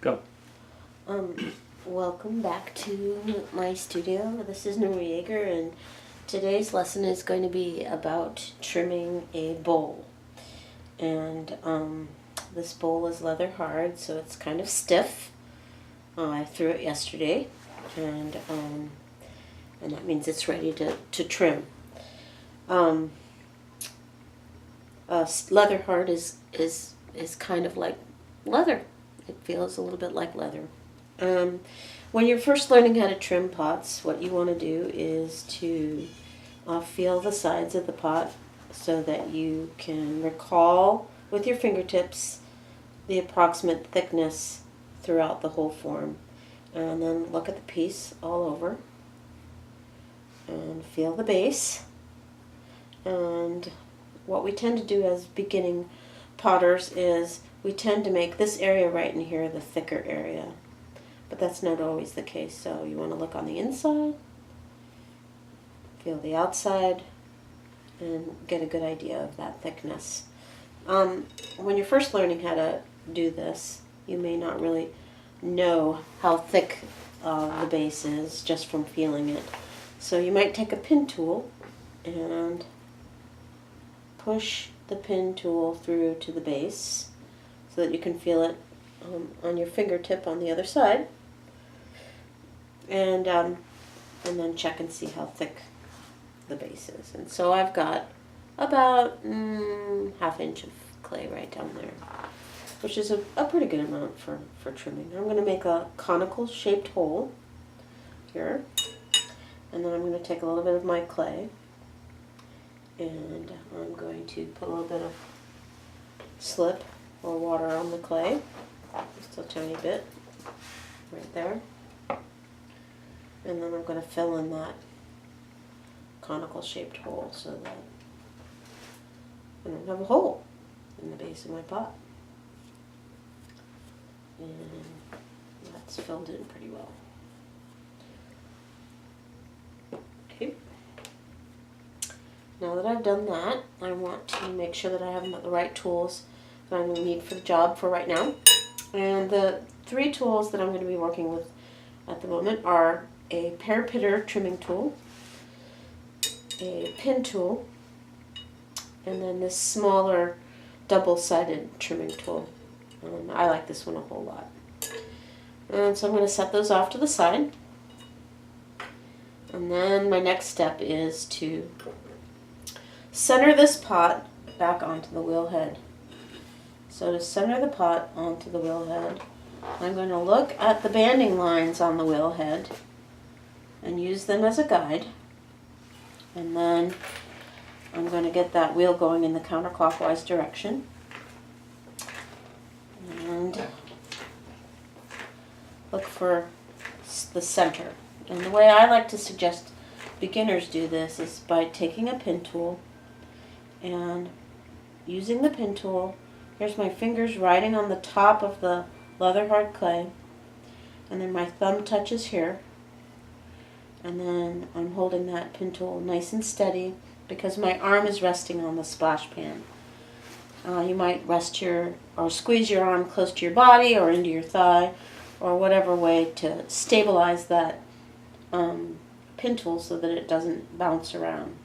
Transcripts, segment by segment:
Go. Um, Welcome back to my studio. This is Nora Yeager, and today's lesson is going to be about trimming a bowl. And this bowl is leather hard, so it's kind of stiff. I threw it yesterday, and that means it's ready to trim. Leather hard is kind of like leather. It feels a little bit like leather. When you're first learning how to trim pots, what you want to do is to feel the sides of the pot so that you can recall with your fingertips the approximate thickness throughout the whole form. And then look at the piece all over and feel the base. And what we tend to do as beginning potters is we tend to make this area right in here the thicker area. But that's not always the case, so you want to look on the inside, feel the outside, and get a good idea of that thickness. When you're first learning how to do this, you may not really know how thick the base is just from feeling it. So you might take a pin tool and push the pin tool through to the base so that you can feel it on your fingertip on the other side. And then check and see how thick the base is. And so I've got about ½ inch of clay right down there, which is a pretty good amount for trimming. I'm going to make a conical shaped hole here, and then I'm going to take a little bit of my clay, and I'm going to put a little bit of slip or water on the clay, just a tiny bit right there. And then I'm going to fill in that conical shaped hole so that I don't have a hole in the base of my pot. And that's filled in pretty well. Okay. Now that I've done that, I want to make sure that I have the right tools that I'm going to need for the job for right now. And the 3 tools that I'm going to be working with at the moment are a pear pitter trimming tool, a pin tool, and then this smaller double-sided trimming tool. I like this one a whole lot. And so I'm going to set those off to the side. And then my next step is to center this pot back onto the wheel head. So to center the pot onto the wheel head, I'm going to look at the banding lines on the wheel head and use them as a guide. And then I'm going to get that wheel going in the counterclockwise direction. And look for the center. And the way I like to suggest beginners do this is by taking a pin tool and using the pin tool. Here's my fingers riding on the top of the leather hard clay, and then my thumb touches here. And then I'm holding that pin tool nice and steady because my arm is resting on the splash pan. You might rest or squeeze your arm close to your body or into your thigh or whatever way to stabilize that pin tool so that it doesn't bounce around.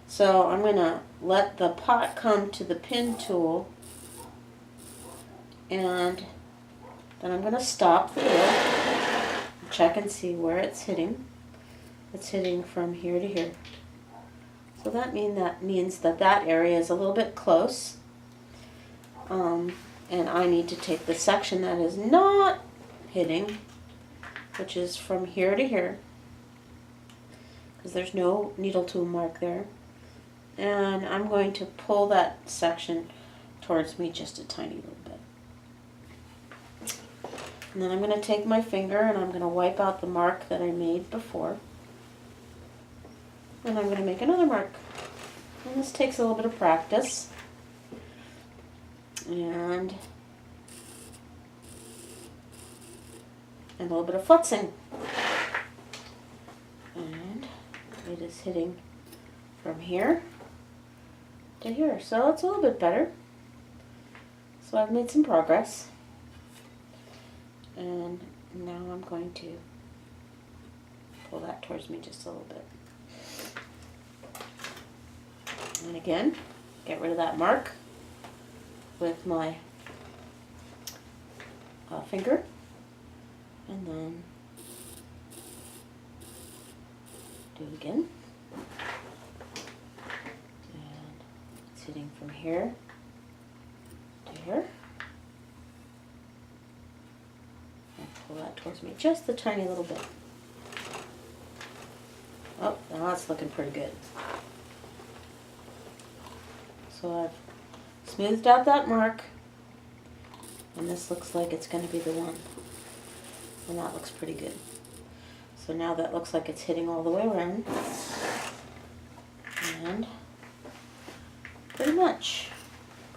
So I'm going to let the pot come to the pin tool, and then I'm going to stop the wheel, check and see where it's hitting. It's hitting from here to here. So that means that area is a little bit close. And I need to take the section that is not hitting, which is from here to here, because there's no needle tool mark there. And I'm going to pull that section towards me just a tiny little bit. And then I'm going to take my finger and I'm going to wipe out the mark that I made before. And I'm going to make another mark. And this takes a little bit of practice. And a little bit of futzing. And it is hitting from here to here. So it's a little bit better. So I've made some progress. And now I'm going to pull that towards me just a little bit. And again, get rid of that mark with my finger, and then do it again. And it's hitting from here to here. And pull that towards me just a tiny little bit. Oh, now that's looking pretty good. So I've smoothed out that mark, and this looks like it's going to be the one. And that looks pretty good. So now that looks like it's hitting all the way around. And pretty much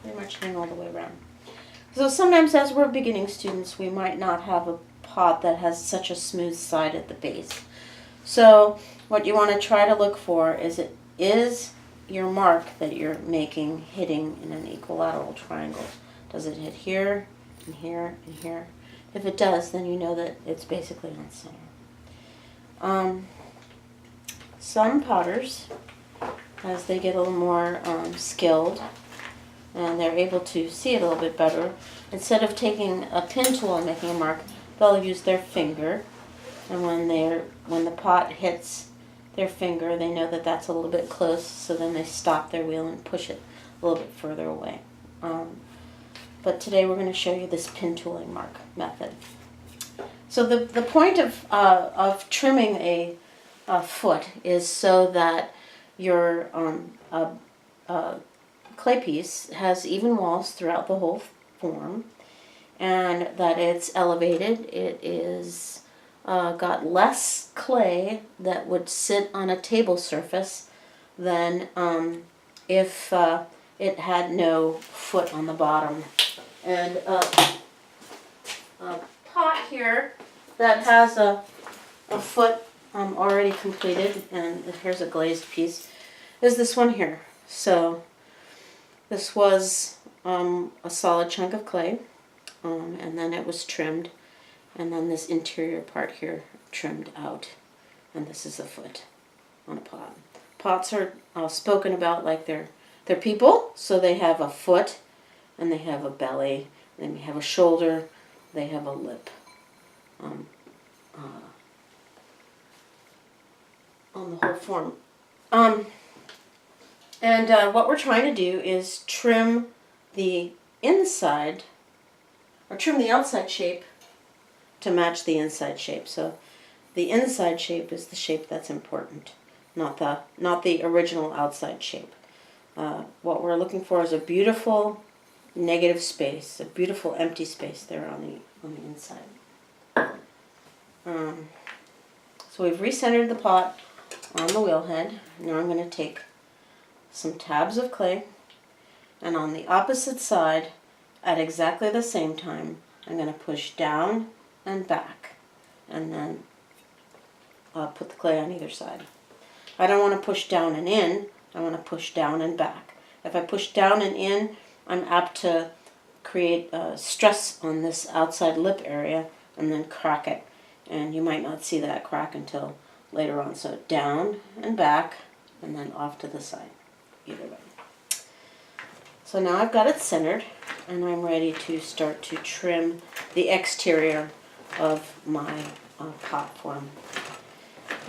hitting all the way around. So sometimes as we're beginning students, we might not have a pot that has such a smooth side at the base. So what you want to try to look for is your mark that you're making hitting in an equilateral triangle. Does it hit here and here and here? If it does, then you know that it's basically on center. Some potters, as they get a little more skilled and they're able to see it a little bit better, instead of taking a pin tool and making a mark, they'll use their finger. And when the pot hits their finger, they know that that's a little bit close, so then they stop their wheel and push it a little bit further away. But today we're going to show you this pin tooling mark method. So the point of trimming a foot is so that your clay piece has even walls throughout the whole form, and that it's elevated. It is got less clay that would sit on a table surface than if it had no foot on the bottom. And a pot here that has a foot already completed, and here's a glazed piece, is this one here. So this was a solid chunk of clay, and then it was trimmed, and then this interior part here trimmed out, and this is a foot on a pot. Pots are spoken about like they're people, so they have a foot, and they have a belly, then they have a shoulder, they have a lip. On the whole form. What we're trying to do is trim the inside, or trim the outside shape to match the inside shape. So the inside shape is the shape that's important, not the original outside shape. What we're looking for is a beautiful negative space, a beautiful empty space there on the inside. So we've recentered the pot on the wheel head. Now I'm going to take some tabs of clay, and on the opposite side, at exactly the same time, I'm going to push down and back, and then put the clay on either side. I don't want to push down and in, I want to push down and back. If I push down and in, I'm apt to create stress on this outside lip area and then crack it. And you might not see that crack until later on. So down and back, and then off to the side, either way. So now I've got it centered, and I'm ready to start to trim the exterior of my pot form.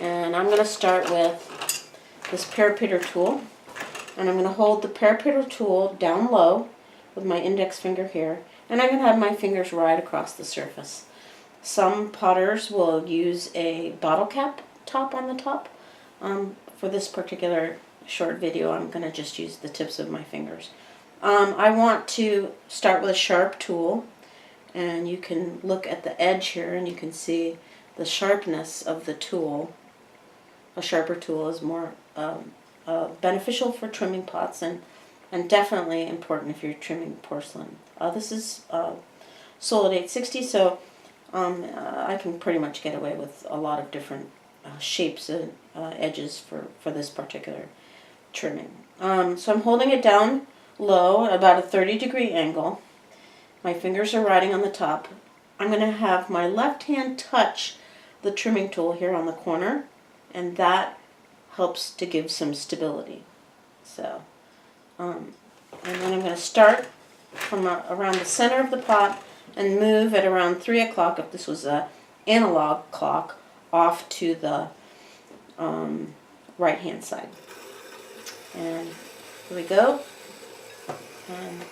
And I'm going to start with this parapeter tool, and I'm going to hold the parapeter tool down low with my index finger here, and I'm going to have my fingers right across the surface. Some potters will use a bottle cap top on the top. For this particular short video, I'm going to just use the tips of my fingers. I want to start with a sharp tool, and you can look at the edge here and you can see the sharpness of the tool. A sharper tool is more beneficial for trimming pots, and definitely important if you're trimming porcelain. This is Solid 860, so I can pretty much get away with a lot of different shapes and edges for this particular trimming. So I'm holding it down low at about a 30-degree angle. My fingers are riding on the top, I'm going to have my left hand touch the trimming tool here on the corner, and that helps to give some stability. So, and then I'm going to start from around the center of the pot and move at around 3 o'clock, if this was a analog clock, off to the right hand side. And here we go, and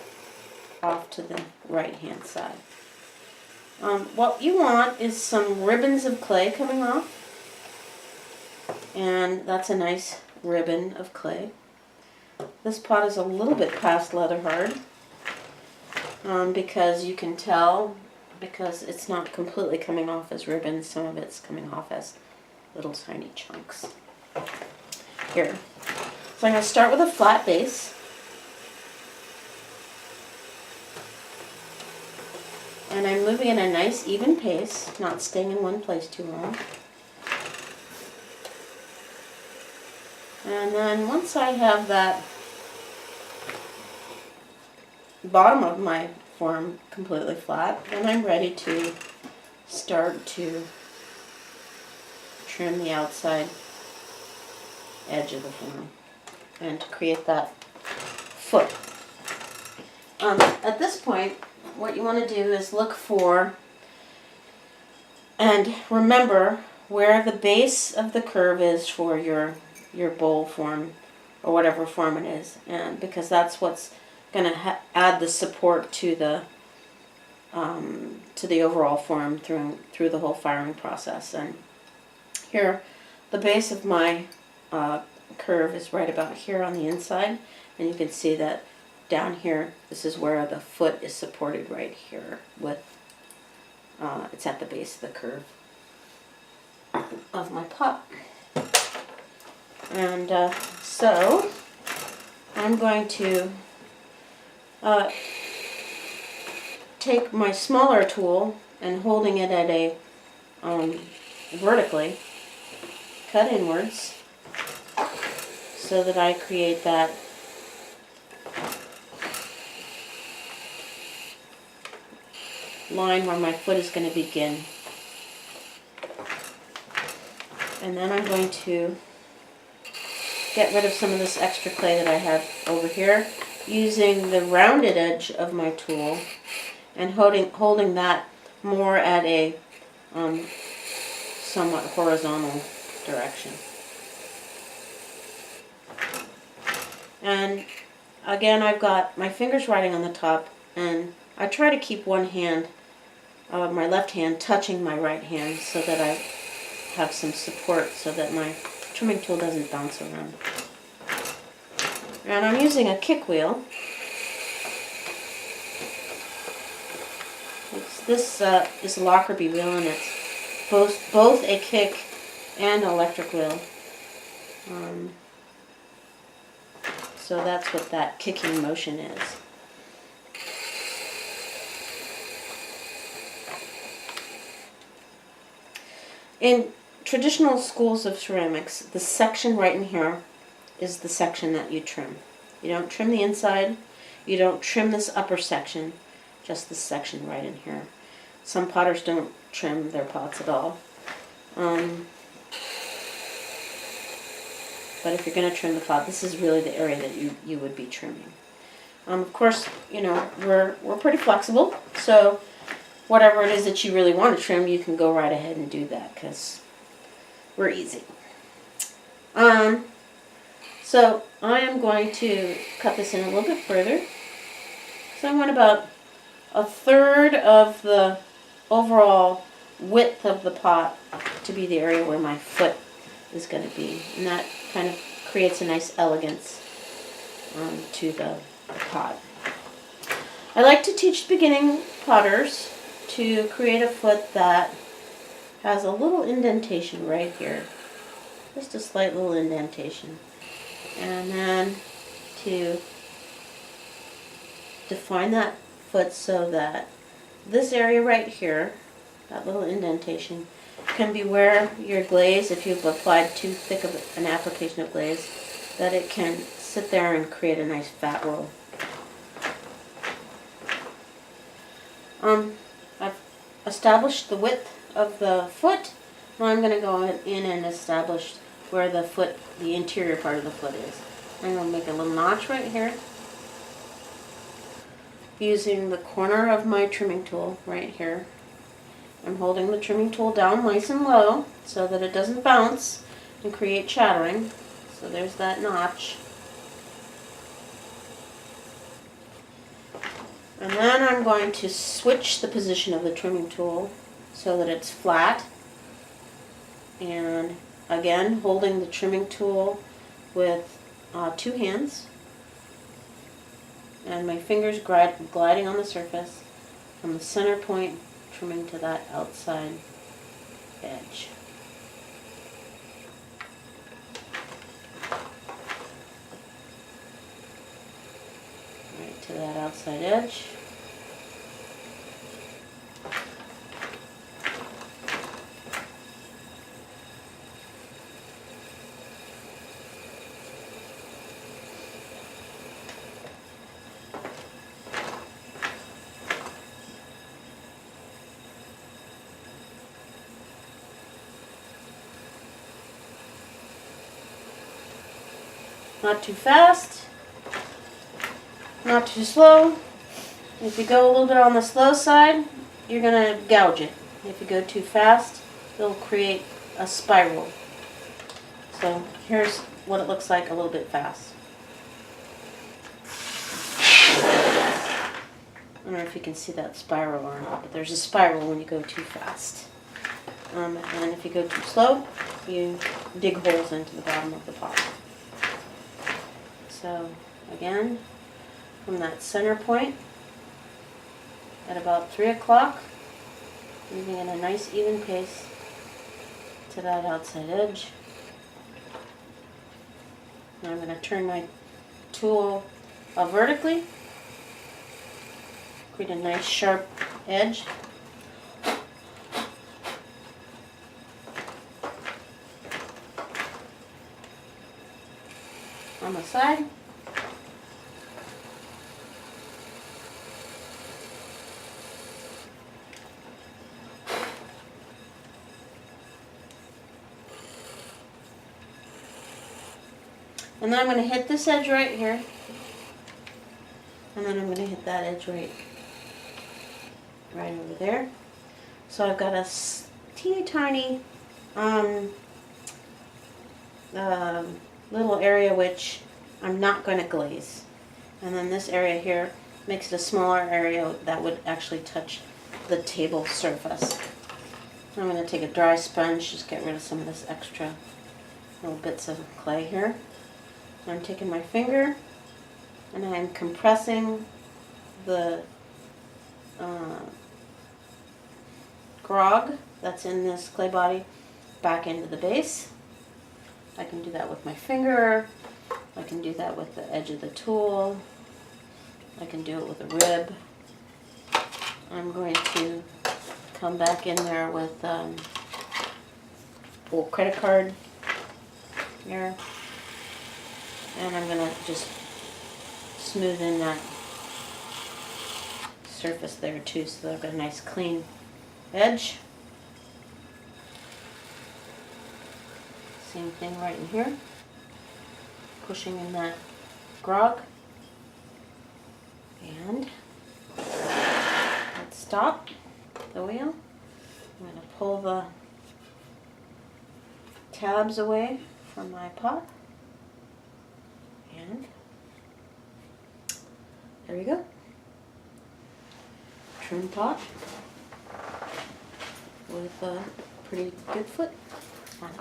off to the right hand side. What you want is some ribbons of clay coming off, and that's a nice ribbon of clay. This pot is a little bit past leather hard, because you can tell, because it's not completely coming off as ribbons, some of it's coming off as little tiny chunks. Here. So I'm going to start with a flat base. And I'm moving at a nice even pace, not staying in one place too long. And then once I have that bottom of my form completely flat, then I'm ready to start to trim the outside edge of the form and to create that foot. At this point, what you want to do is look for and remember where the base of the curve is for your bowl form or whatever form it is, and because that's what's going to add the support to the overall form through the whole firing process. And here, the base of my curve is right about here on the inside, and you can see that down here, this is where the foot is supported right here with, it's at the base of the curve of my pot. And so I'm going to take my smaller tool and holding it at a vertically, cut inwards so that I create that line where my foot is going to begin. And then I'm going to get rid of some of this extra clay that I have over here using the rounded edge of my tool and holding that more at a somewhat horizontal direction. And again, I've got my fingers riding on the top, and I try to keep one hand, my left hand, touching my right hand so that I have some support so that my trimming tool doesn't bounce around. And I'm using a kick wheel. This is a Lockerbie wheel, and it's both a kick and electric wheel. So that's what that kicking motion is. In traditional schools of ceramics, the section right in here is the section that you trim. You don't trim the inside, you don't trim this upper section, just this section right in here. Some potters don't trim their pots at all. But if you're going to trim the pot, this is really the area that you would be trimming. Of course, you know, we're pretty flexible, so whatever it is that you really want to trim, you can go right ahead and do that, because we're easy. So I am going to cut this in a little bit further. So I want about 1/3 of the overall width of the pot to be the area where my foot is going to be. And that kind of creates a nice elegance to the pot. I like to teach beginning potters to create a foot that has a little indentation right here. Just a slight little indentation. And then to define that foot so that this area right here, that little indentation, can be where your glaze, if you've applied too thick of an application of glaze, that it can sit there and create a nice fat roll. established the width of the foot. Now I'm going to go in and establish where the interior part of the foot is. I'm going to make a little notch right here, using the corner of my trimming tool right here. I'm holding the trimming tool down nice and low so that it doesn't bounce and create chattering. So there's that notch. And then I'm going to switch the position of the trimming tool so that it's flat. And again, holding the trimming tool with 2 hands. And my fingers gliding on the surface from the center point, trimming to that outside edge. Right to that outside edge. Not too fast, not too slow. If you go a little bit on the slow side, you're going to gouge it. If you go too fast, it'll create a spiral. So here's what it looks like a little bit fast. I don't know if you can see that spiral or not, but there's a spiral when you go too fast. And if you go too slow, you dig holes into the bottom of the pot. So again, from that center point at about 3 o'clock, moving in a nice even pace to that outside edge. Now I'm going to turn my tool vertically, create a nice sharp edge. On the side. And then I'm going to hit this edge right here. And then I'm going to hit that edge right over there. So I've got a teeny tiny little area which I'm not going to glaze. And then this area here makes it a smaller area that would actually touch the table surface. I'm going to take a dry sponge, just get rid of some of this extra little bits of clay here. I'm taking my finger and I'm compressing the grog that's in this clay body back into the base. I can do that with my finger, I can do that with the edge of the tool, I can do it with a rib. I'm going to come back in there with old credit card here, and I'm going to just smooth in that surface there too so that I've got a nice clean edge. Same thing right in here, pushing in that grog, and let's stop the wheel. I'm going to pull the tabs away from my pot, and there you go, trim pot with a pretty good foot on it.